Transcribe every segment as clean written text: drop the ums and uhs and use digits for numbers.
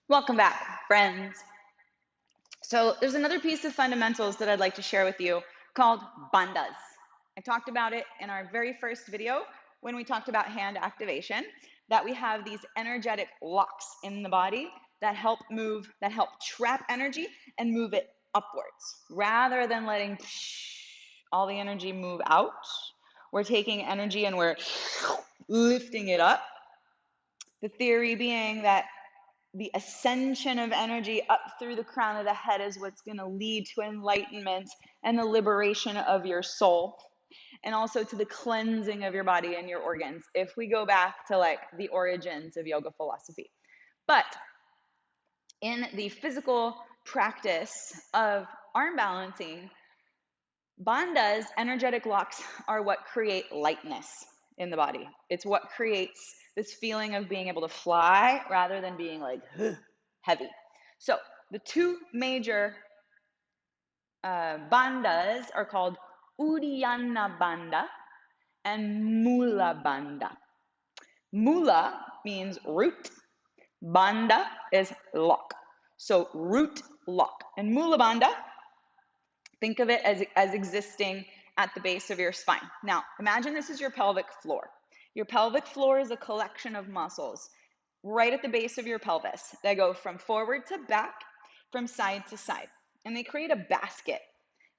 Welcome back, friends. So there's another piece of fundamentals that I'd like to share with you called bandhas. I talked about it in our very first video when we talked about hand activation, that we have these energetic locks in the body that help trap energy and move it upwards. Rather than letting all the energy move out, we're taking energy and we're lifting it up. The theory being that the ascension of energy up through the crown of the head is what's going to lead to enlightenment and the liberation of your soul, and also to the cleansing of your body and your organs, if we go back to like the origins of yoga philosophy. But in the physical practice of arm balancing, bandhas, energetic locks, are what create lightness in the body. It's what creates this feeling of being able to fly rather than being like heavy. So the two major bandhas are called Uddiyana Bandha and Mula Bandha. Mula means root. Bandha is lock. So root lock. And Mula Bandha, think of it as existing at the base of your spine. Now, imagine this is your pelvic floor. Your pelvic floor is a collection of muscles right at the base of your pelvis. They go from forward to back, from side to side. And they create a basket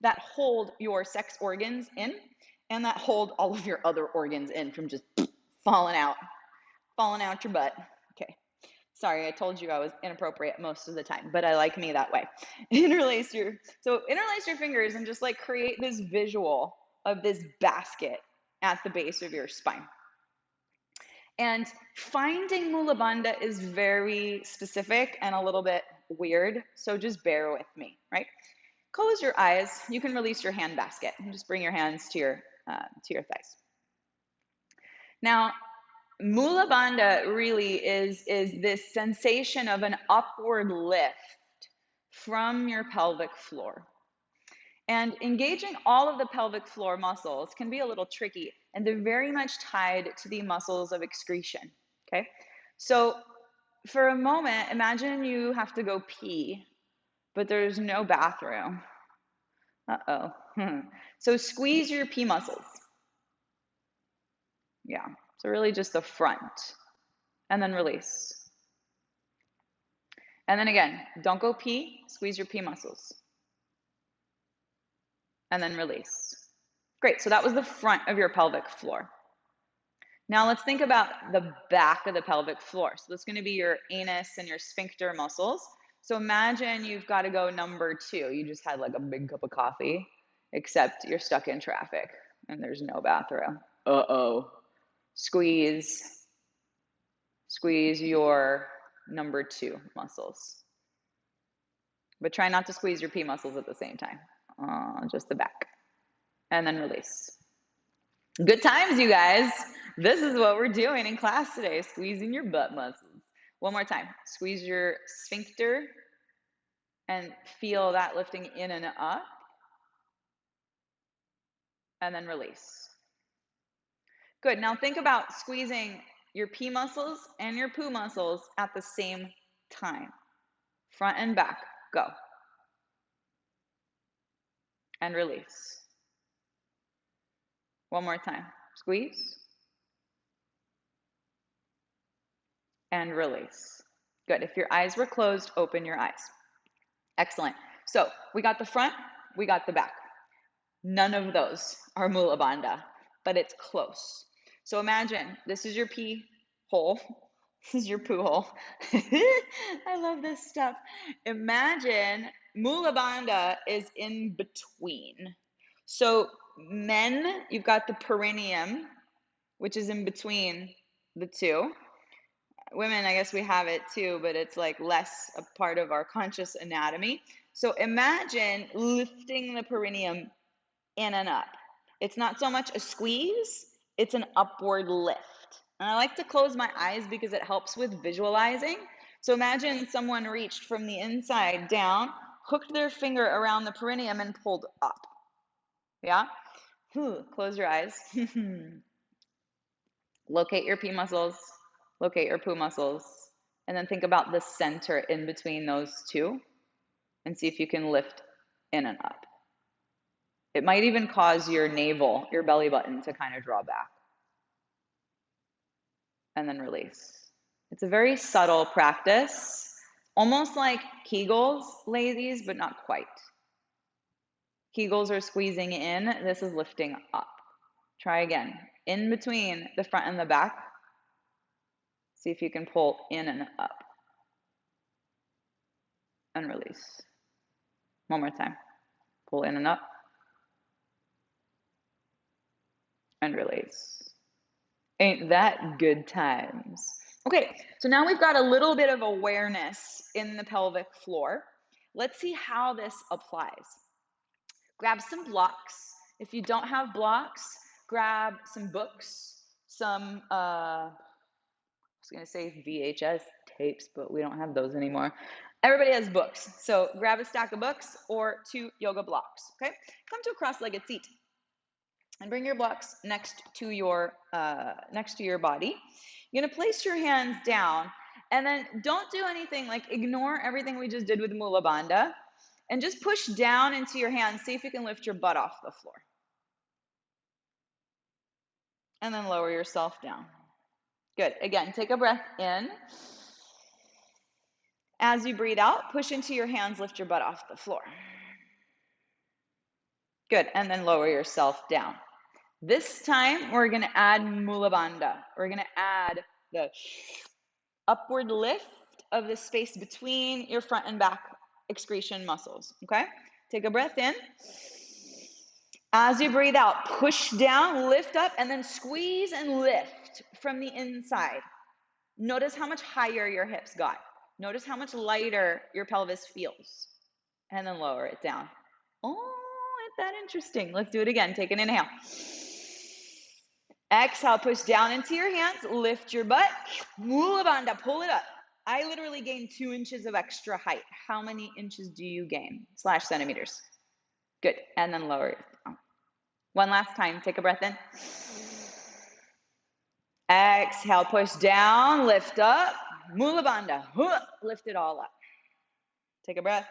that hold your sex organs in and that hold all of your other organs in from just falling out your butt. Okay. Sorry, I told you I was inappropriate most of the time, but I like me that way. Interlace your fingers and just like create this visual of this basket at the base of your spine. And finding Mula Bandha is very specific and a little bit weird, so just bear with me, right? Close your eyes. You can release your hand basket and just bring your hands to your thighs. Now, Mula Bandha really is this sensation of an upward lift from your pelvic floor. And engaging all of the pelvic floor muscles can be a little tricky, and they're very much tied to the muscles of excretion, okay? So for a moment, imagine you have to go pee, but there's no bathroom. Uh-oh. So squeeze your pee muscles. Yeah, so really just the front, and then release. And then again, don't go pee, squeeze your pee muscles. And then release. Great, so that was the front of your pelvic floor. Now let's think about the back of the pelvic floor. So that's going to be your anus and your sphincter muscles. So imagine you've got to go number 2. You just had like a big cup of coffee, except you're stuck in traffic and there's no bathroom. Uh-oh. Squeeze your number 2 muscles. But try not to squeeze your pee muscles at the same time. Just the back. And then release. Good times, you guys. This is what we're doing in class today, squeezing your butt muscles. One more time. Squeeze your sphincter and feel that lifting in and up. And then release. Good. Now think about squeezing your pee muscles and your poo muscles at the same time. Front and back. Go. And release. One more time. Squeeze. And release. Good. If your eyes were closed, open your eyes. Excellent. So we got the front, we got the back. None of those are Mula Bandha, but it's close. So imagine this is your pee hole. This is your poo hole. I love this stuff. Imagine Mula Bandha is in between. So men, you've got the perineum, which is in between the two. Women, I guess we have it too, but it's like less a part of our conscious anatomy. So imagine lifting the perineum in and up. It's not so much a squeeze, it's an upward lift. And I like to close my eyes because it helps with visualizing. So imagine someone reached from the inside down, hooked their finger around the perineum and pulled up. Yeah? Close your eyes. Locate your pee muscles. Locate your poo muscles. And then think about the center in between those two and see if you can lift in and up. It might even cause your navel, your belly button, to kind of draw back. And then release. It's a very subtle practice, almost like Kegels, ladies, but not quite. Kegels are squeezing in. This is lifting up. Try again. In between the front and the back. See if you can pull in and up. And release. One more time. Pull in and up. And release. Ain't that good times? Okay, so now we've got a little bit of awareness in the pelvic floor. Let's see how this applies. Grab some blocks. If you don't have blocks, grab some books, some, I was going to say VHS tapes, but we don't have those anymore. Everybody has books. So grab a stack of books or 2 yoga blocks, okay? Come to a cross-legged seat and bring your blocks next to your body. You're going to place your hands down and then don't do anything, like ignore everything we just did with Mula Bandha. And just push down into your hands. See if you can lift your butt off the floor. And then lower yourself down. Good. Again, take a breath in. As you breathe out, push into your hands, lift your butt off the floor. Good. And then lower yourself down. This time, we're going to add Mula Bandha. We're going to add the upward lift of the space between your front and back excretion muscles. Okay? Take a breath in. As you breathe out, push down, lift up, and then squeeze and lift from the inside. Notice how much higher your hips got. Notice how much lighter your pelvis feels. And then lower it down. Oh, isn't that interesting? Let's do it again. Take an inhale. Exhale, push down into your hands, lift your butt. Mula Bandha, pull it up. I literally gained 2 inches of extra height. How many inches do you gain? / centimeters. Good. And then lower it down. One last time. Take a breath in. Exhale, push down, lift up. Mula Bandha. Lift it all up. Take a breath.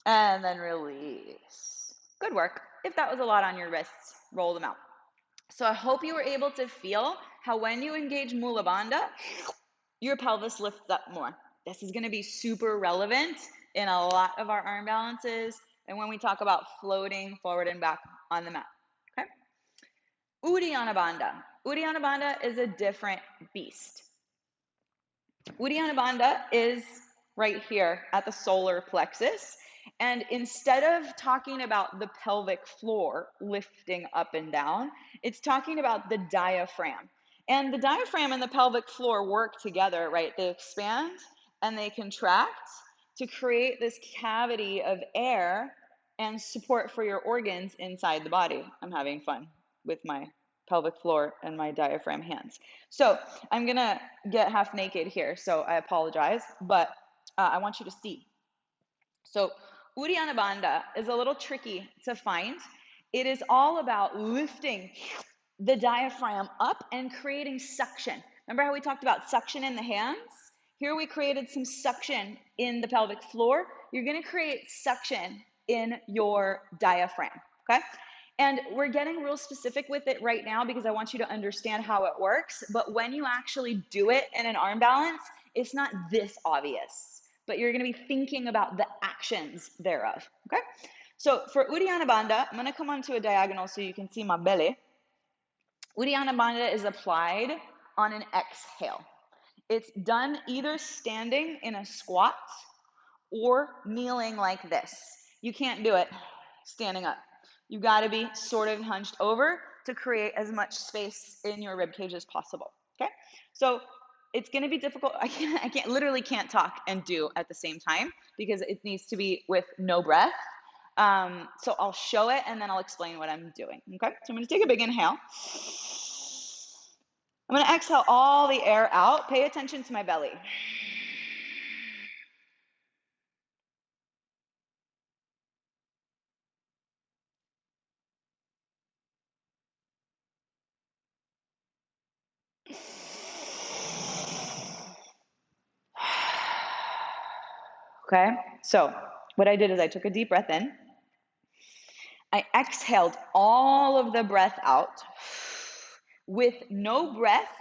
And then release. Good work. If that was a lot on your wrists, roll them out. So I hope you were able to feel how when you engage Mula Bandha, your pelvis lifts up more. This is going to be super relevant in a lot of our arm balances and when we talk about floating forward and back on the mat. Okay? Uddiyana Bandha. Uddiyana Bandha is a different beast. Uddiyana Bandha is right here at the solar plexus. And instead of talking about the pelvic floor lifting up and down, it's talking about the diaphragm. And the diaphragm and the pelvic floor work together, right? They expand and they contract to create this cavity of air and support for your organs inside the body. I'm having fun with my pelvic floor and my diaphragm hands. So I'm gonna get half naked here, so I apologize, but I want you to see. So Uddiyana Bandha is a little tricky to find. It is all about lifting the diaphragm up and creating suction. Remember how we talked about suction in the hands? Here we created some suction in the pelvic floor. You're going to create suction in your diaphragm, okay? And we're getting real specific with it right now because I want you to understand how it works. But when you actually do it in an arm balance, it's not this obvious, but you're going to be thinking about the actions thereof, okay? So for Uddiyana Bandha, I'm going to come onto a diagonal so you can see my belly. Uddiyana Bandha is applied on an exhale. It's done either standing in a squat or kneeling like this. You can't do it standing up. You got to be sort of hunched over to create as much space in your rib cage as possible. Okay, so it's going to be difficult. I literally can't talk and do at the same time because it needs to be with no breath. So I'll show it and then I'll explain what I'm doing. Okay, so I'm going to take a big inhale. I'm going to exhale all the air out. Pay attention to my belly. Okay, so what I did is I took a deep breath in. I exhaled all of the breath out. With no breath,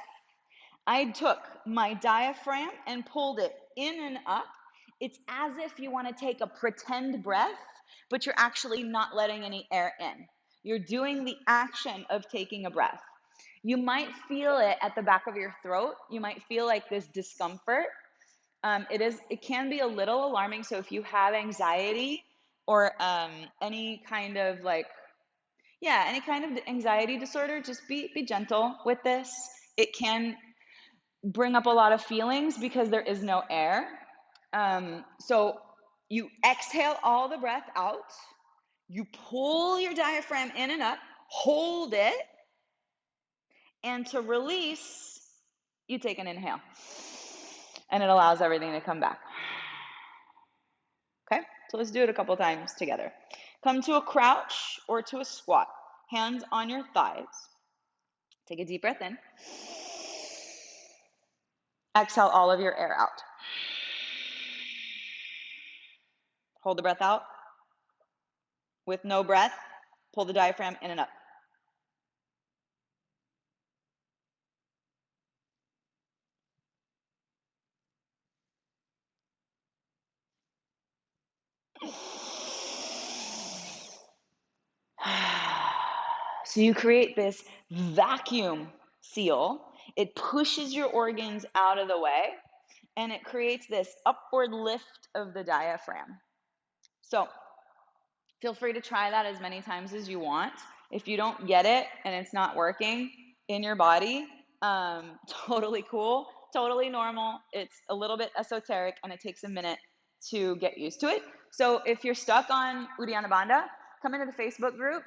I took my diaphragm and pulled it in and up. It's as if you want to take a pretend breath, but you're actually not letting any air in. You're doing the action of taking a breath. You might feel it at the back of your throat. You might feel like this discomfort. It can be a little alarming. So if you have anxiety or any kind of any kind of anxiety disorder, just be gentle with this. It can bring up a lot of feelings because there is no air. So you exhale all the breath out. You pull your diaphragm in and up, hold it, and to release, you take an inhale. And it allows everything to come back. Okay, so let's do it a couple times together. Come to a crouch or to a squat. Hands on your thighs. Take a deep breath in. Exhale all of your air out. Hold the breath out. With no breath, pull the diaphragm in and up. So you create this vacuum seal. It pushes your organs out of the way, and it creates this upward lift of the diaphragm. So feel free to try that as many times as you want. If you don't get it and it's not working in your body, totally cool, totally normal. It's a little bit esoteric and it takes a minute to get used to it. So if you're stuck on Uddiyana Bandha, come into the Facebook group,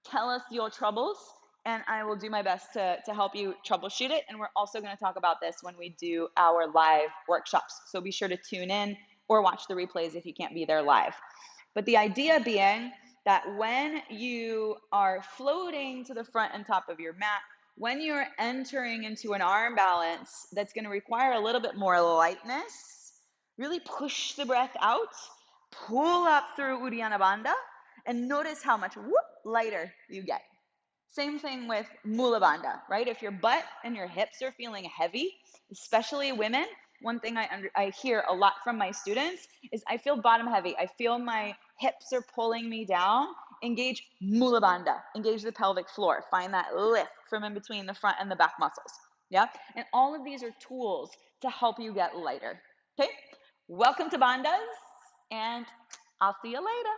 tell us your troubles, and I will do my best to help you troubleshoot it. And we're also going to talk about this when we do our live workshops. So be sure to tune in or watch the replays if you can't be there live. But the idea being that when you are floating to the front and top of your mat, when you're entering into an arm balance that's going to require a little bit more lightness, really push the breath out, pull up through Uddiyana Bandha, and notice how much lighter you get. Same thing with Mula Bandha, right? If your butt and your hips are feeling heavy, especially women, one thing I hear a lot from my students is I feel bottom heavy. I feel my hips are pulling me down. Engage Mula Bandha. Engage the pelvic floor. Find that lift from in between the front and the back muscles. Yeah? And all of these are tools to help you get lighter. Okay? Welcome to Bandhas, and I'll see you later.